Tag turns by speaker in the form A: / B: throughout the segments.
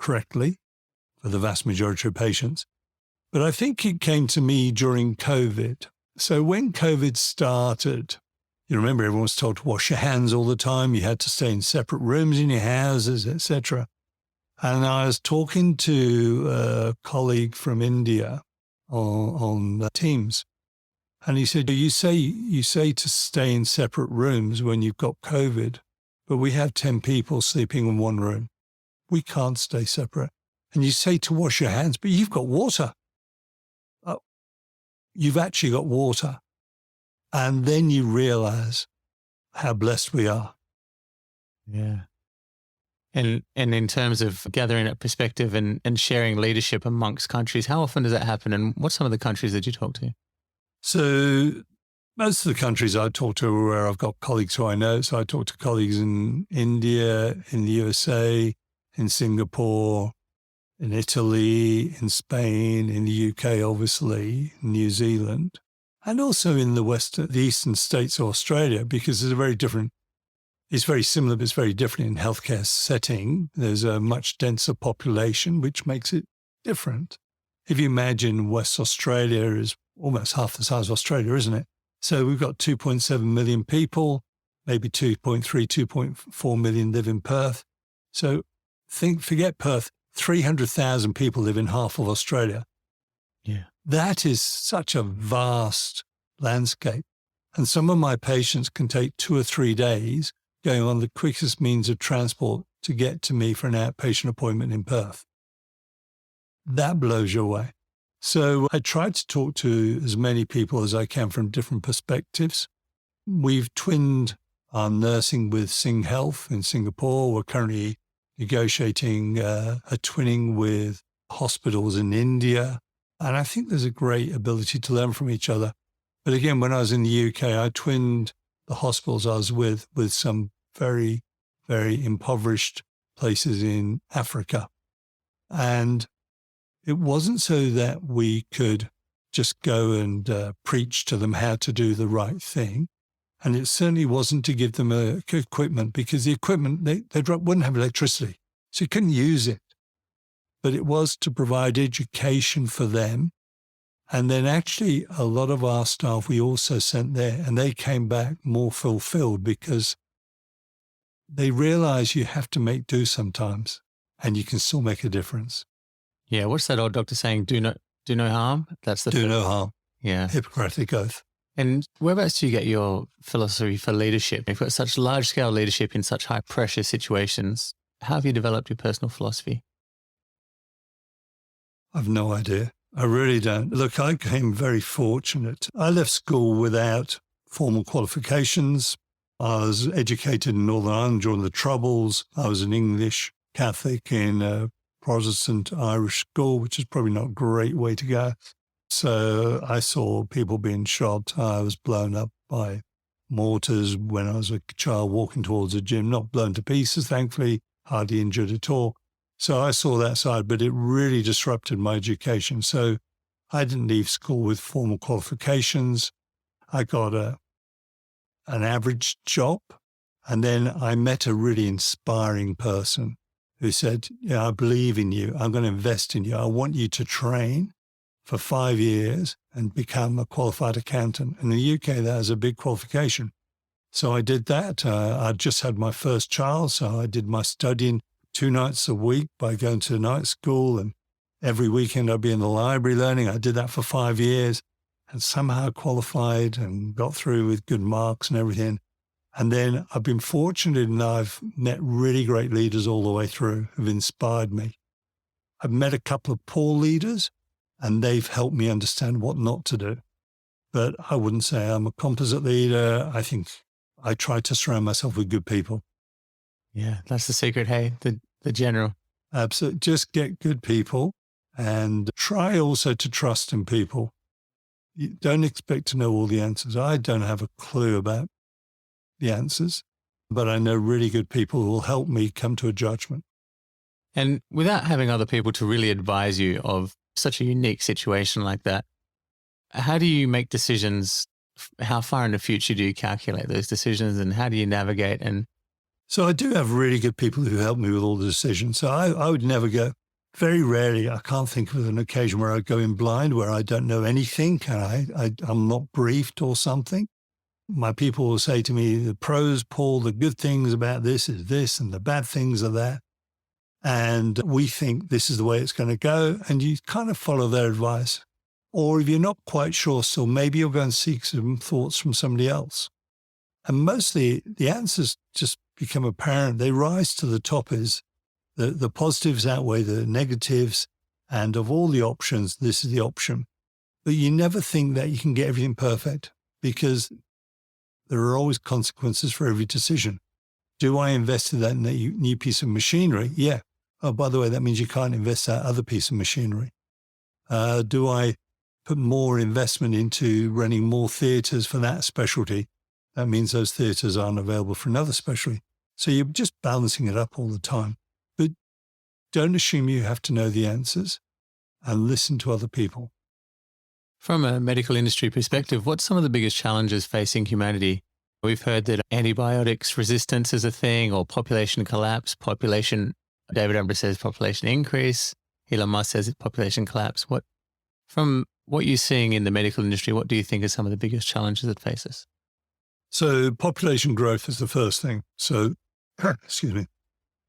A: correctly for the vast majority of patients. But I think it came to me during COVID. So when COVID started, you remember everyone was told to wash your hands all the time. You had to stay in separate rooms in your houses, etc. And I was talking to a colleague from India on Teams. And he said, you say to stay in separate rooms when you've got COVID, but we have 10 people sleeping in one room. We can't stay separate. And you say to wash your hands, but you've got water. Oh, you've actually got water. And then you realize how blessed we are.
B: Yeah. And in terms of gathering that perspective and sharing leadership amongst countries, how often does that happen? And what's some of the countries that you talk to?
A: So most of the countries I talk to are where I've got colleagues who I know. So I talk to colleagues in India, in the USA, in Singapore, in Italy, in Spain, in the UK, obviously, New Zealand, and also in the eastern states of Australia, because it's very similar, but it's very different in healthcare setting. There's a much denser population, which makes it different. If you imagine West Australia is almost half the size of Australia, isn't it? So we've got 2.7 million people, maybe 2.3, 2.4 million live in Perth. So forget Perth, 300,000 people live in half of Australia.
B: Yeah.
A: That is such a vast landscape. And some of my patients can take 2 or 3 days going on the quickest means of transport to get to me for an outpatient appointment in Perth. That blows you away. So I try to talk to as many people as I can from different perspectives. We've twinned our nursing with Sing Health in Singapore. We're currently negotiating a twinning with hospitals in India. And I think there's a great ability to learn from each other. But again, when I was in the UK, I twinned the hospitals I was with some very, very impoverished places in Africa. And it wasn't so that we could just go and preach to them how to do the right thing. And it certainly wasn't to give them equipment, because the equipment, they wouldn't have electricity. So you couldn't use it. But it was to provide education for them. And then actually a lot of our staff we also sent there, and they came back more fulfilled because they realize you have to make do sometimes and you can still make a difference.
B: Yeah, what's that old doctor saying? Do no harm? That's the
A: do no harm.
B: Yeah.
A: Hippocratic oath.
B: And whereabouts do you get your philosophy for leadership? You've got such large-scale leadership in such high-pressure situations. How have you developed your personal philosophy?
A: I've no idea. I really don't. Look, I became very fortunate. I left school without formal qualifications. I was educated in Northern Ireland during the Troubles. I was an English Catholic in a Protestant Irish school, which is probably not a great way to go. So I saw people being shot. I was blown up by mortars when I was a child walking towards a gym, not blown to pieces, thankfully, hardly injured at all. So I saw that side, but it really disrupted my education. So I didn't leave school with formal qualifications. I got an average job. And then I met a really inspiring person who said, I believe in you. I'm going to invest in you. I want you to train for 5 years and become a qualified accountant. In the UK, that is a big qualification. So I did that. I just had my first child, so I did my studying 2 nights a week by going to night school, and every weekend I'd be in the library learning. I did that for 5 years and somehow qualified and got through with good marks and everything. And then I've been fortunate and I've met really great leaders all the way through who've inspired me. I've met a couple of poor leaders and they've helped me understand what not to do. But I wouldn't say I'm a composite leader. I think I try to surround myself with good people.
B: Yeah, that's the secret, hey, the general.
A: Absolutely. Just get good people and try also to trust in people. You don't expect to know all the answers. I don't have a clue about the answers, but I know really good people who will help me come to a judgment.
B: And without having other people to really advise you of such a unique situation like that, how do you make decisions? How far in the future do you calculate those decisions and how do you navigate? And
A: So I do have really good people who help me with all the decisions. So I would never go, very rarely, I can't think of an occasion where I go in blind, where I don't know anything and I'm not briefed or something. My people will say to me, the pros, Paul, the good things about this is this and the bad things are that. And we think this is the way it's going to go. And you kind of follow their advice. Or if you're not quite sure, so maybe you'll go and seek some thoughts from somebody else. And mostly the answers just become apparent. They rise to the top as the positives outweigh the negatives. And of all the options, this is the option. But you never think that you can get everything perfect, because there are always consequences for every decision. Do I invest in that new piece of machinery? Yeah. Oh, by the way, that means you can't invest that other piece of machinery. Do I put more investment into running more theatres for that specialty? That means those theatres aren't available for another specialty. So you're just balancing it up all the time. But don't assume you have to know the answers, and listen to other people.
B: From a medical industry perspective, what's some of the biggest challenges facing humanity? We've heard that antibiotics resistance is a thing, or population collapse, David Amber says population increase, Elon Musk says population collapse. From what you're seeing in the medical industry, what do you think are some of the biggest challenges that face us?
A: So population growth is the first thing. So, excuse me,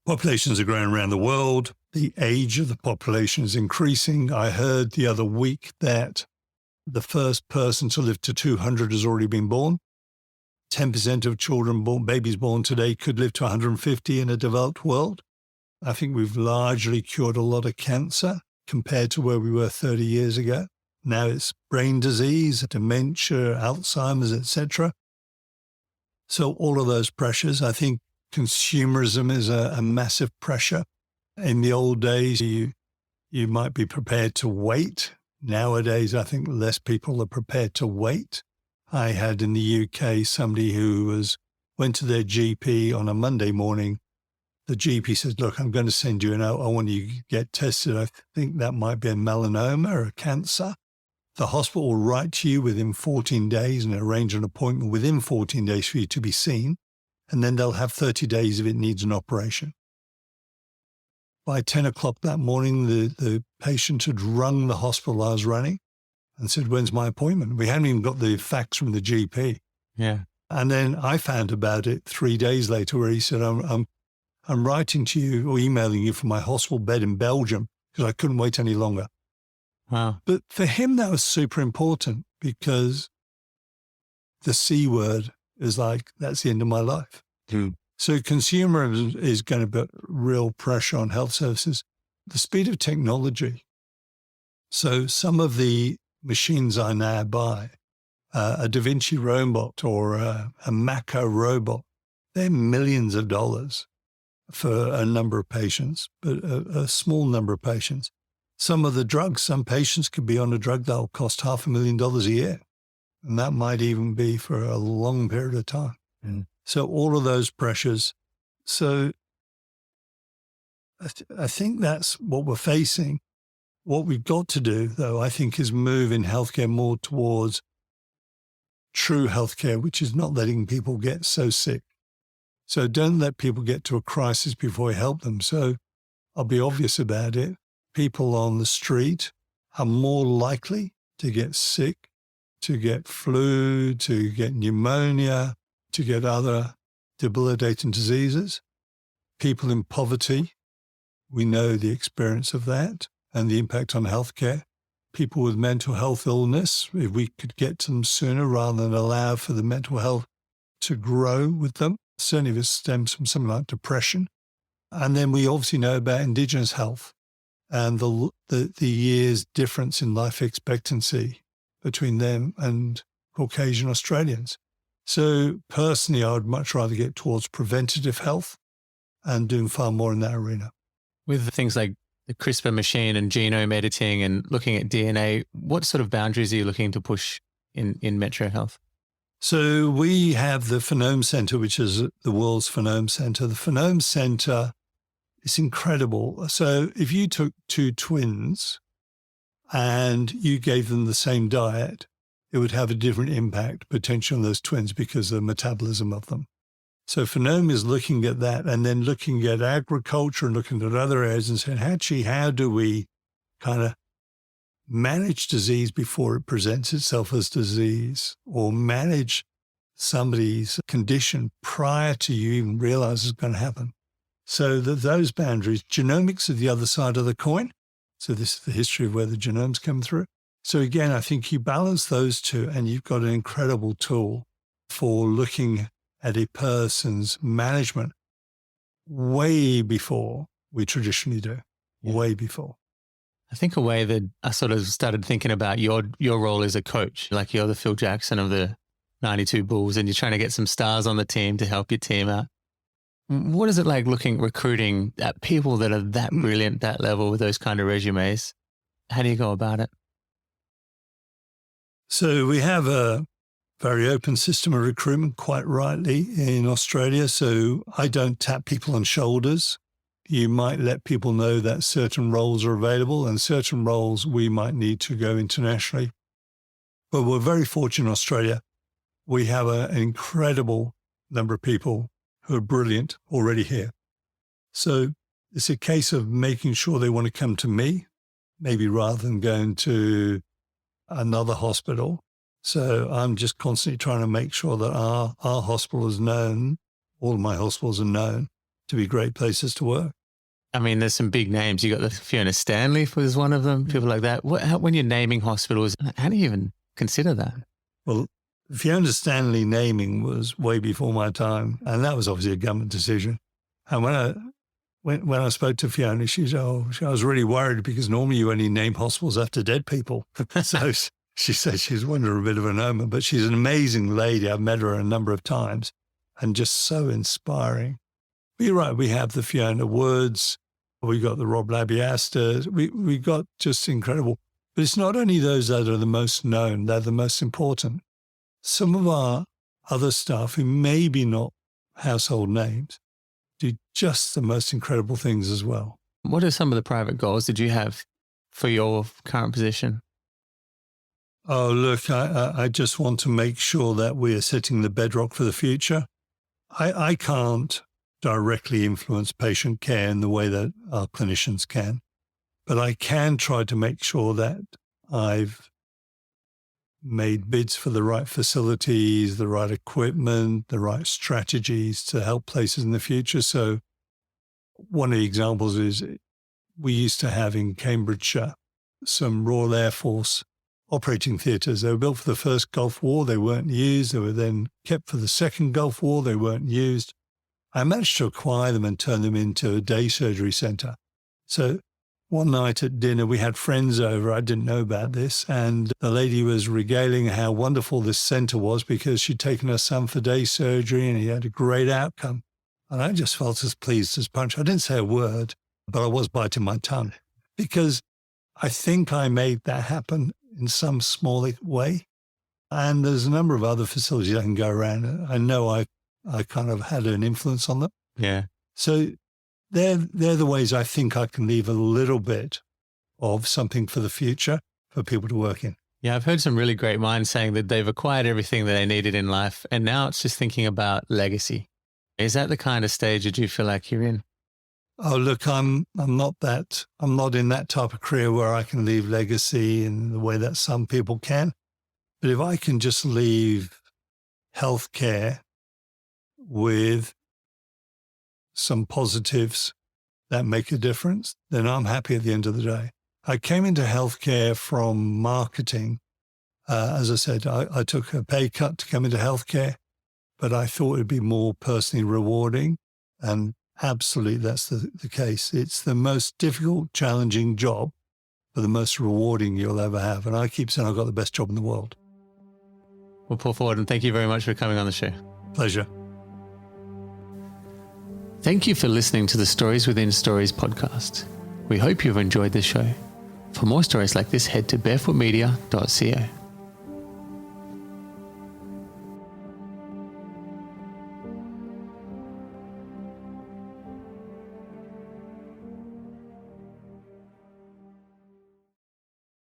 A: populations are growing around the world. The age of the population is increasing. I heard the other week that the first person to live to 200 has already been born. 10% of babies born today could live to 150 in a developed world. I think we've largely cured a lot of cancer compared to where we were 30 years ago. Now it's brain disease, dementia, Alzheimer's, etc. So all of those pressures, I think consumerism is a massive pressure. In the old days, you might be prepared to wait. Nowadays, I think less people are prepared to wait. I had in the UK somebody who went to their GP on a Monday morning. The GP says, look, I'm going to send you I want you to get tested. I think that might be a melanoma or a cancer. The hospital will write to you within 14 days and arrange an appointment within 14 days for you to be seen. And then they'll have 30 days if it needs an operation. By 10 o'clock that morning, the patient had rung the hospital I was running and said, when's my appointment? We hadn't even got the fax from the GP.
B: Yeah.
A: And then I found about it 3 days later, where he said, I'm writing to you or emailing you from my hospital bed in Belgium because I couldn't wait any longer.
B: Wow.
A: But for him, that was super important, because the C word is like, that's the end of my life. So consumerism is going to put real pressure on health services. The speed of technology. So some of the machines I now buy, a Da Vinci robot or a Mako robot, they're millions of dollars for a number of patients, but a small number of patients. Some of the drugs, some patients could be on a drug that will cost $500,000 a year. And that might even be for a long period of time. So all of those pressures. So I think that's what we're facing. What we've got to do, though, I think, is move in healthcare more towards true healthcare, which is not letting people get so sick. So don't let people get to a crisis before you help them. So I'll be obvious about it. People on the street are more likely to get sick, to get flu, to get pneumonia, to get other debilitating diseases. People in poverty, we know the experience of that and the impact on healthcare. People with mental health illness, if we could get to them sooner rather than allow for the mental health to grow with them, certainly if it stems from something like depression. And then we obviously know about Indigenous health and the years difference in life expectancy between them and Caucasian Australians. So personally, I would much rather get towards preventative health and doing far more in that arena.
B: With things like the CRISPR machine and genome editing and looking at DNA, what sort of boundaries are you looking to push in Metro Health?
A: So we have the Phenome Center, which is the world's Phenome Center. The Phenome Center is incredible. So if you took two twins and you gave them the same diet, it would have a different impact potentially on those twins because of the metabolism of them. So Forden is looking at that and then looking at agriculture and looking at other areas and saying, actually, how do we kind of manage disease before it presents itself as disease, or manage somebody's condition prior to you even realize it's going to happen? So that those boundaries, genomics are the other side of the coin. So this is the history of where the genomes come through. So again, I think you balance those two and you've got an incredible tool for looking at a person's management way before we traditionally do, way before.
B: I think a way that I sort of started thinking about your role as a coach, like you're the Phil Jackson of the 92 Bulls and you're trying to get some stars on the team to help your team out. What is it like recruiting at people that are that brilliant, that level with those kind of resumes? How do you go about it?
A: So we have a very open system of recruitment, quite rightly, in Australia. So I don't tap people on shoulders. You might let people know that certain roles are available and certain roles we might need to go internationally. But we're very fortunate in Australia. We have an incredible number of people who are brilliant already here. So it's a case of making sure they want to come to me, maybe rather than going to another hospital. So I'm just constantly trying to make sure that our hospital is known, all of my hospitals are known to be great places to work.
B: I mean, there's some big names. You got the Fiona Stanley was one of them, people like that. When you're naming hospitals, how do you even consider that?
A: Well, Fiona Stanley naming was way before my time, and that was obviously a government decision. And when I spoke to Fiona, she said, I was really worried because normally you only name hospitals after dead people. So she said she's under a bit of an omen, but she's an amazing lady. I've met her a number of times and just so inspiring. But you're right, we have the Fiona Woods, we got the Rob Labiastas, we got just incredible. But it's not only those that are the most known, they're the most important. Some of our other staff who maybe not household names do just the most incredible things as well.
B: What are some of the private goals that you have for your current position?
A: Oh, look, I just want to make sure that we are setting the bedrock for the future. I can't directly influence patient care in the way that our clinicians can, but I can try to make sure that I've made bids for the right facilities, the right equipment, the right strategies to help places in the future. So one of the examples is we used to have in Cambridgeshire some Royal Air Force operating theatres. They were built for the first Gulf War. They weren't used. They were then kept for the second Gulf War. They weren't used. I managed to acquire them and turn them into a day surgery centre. So one night at dinner, we had friends over. I didn't know about this. And the lady was regaling how wonderful this centre was because she'd taken her son for day surgery and he had a great outcome. And I just felt as pleased as punch. I didn't say a word, but I was biting my tongue because I think I made that happen in some small way. And there's a number of other facilities I can go around. I know I kind of had an influence on them.
B: Yeah.
A: So they're the ways I think I can leave a little bit of something for the future for people to work in.
B: Yeah, I've heard some really great minds saying that they've acquired everything that they needed in life and now it's just thinking about legacy. Is that the kind of stage that you feel like you're in?
A: Oh, look, I'm not in that type of career where I can leave legacy in the way that some people can. But if I can just leave healthcare with some positives that make a difference, then I'm happy at the end of the day. I came into healthcare from marketing. As I said, I took a pay cut to come into healthcare, but I thought it'd be more personally rewarding. And absolutely, that's the case. It's the most difficult, challenging job, but the most rewarding you'll ever have. And I keep saying I've got the best job in the world.
B: Well, Paul Forden, thank you very much for coming on the show.
A: Pleasure.
B: Thank you for listening to the Stories Within Stories podcast. We hope you've enjoyed this show. For more stories like this, head to barefootmedia.co.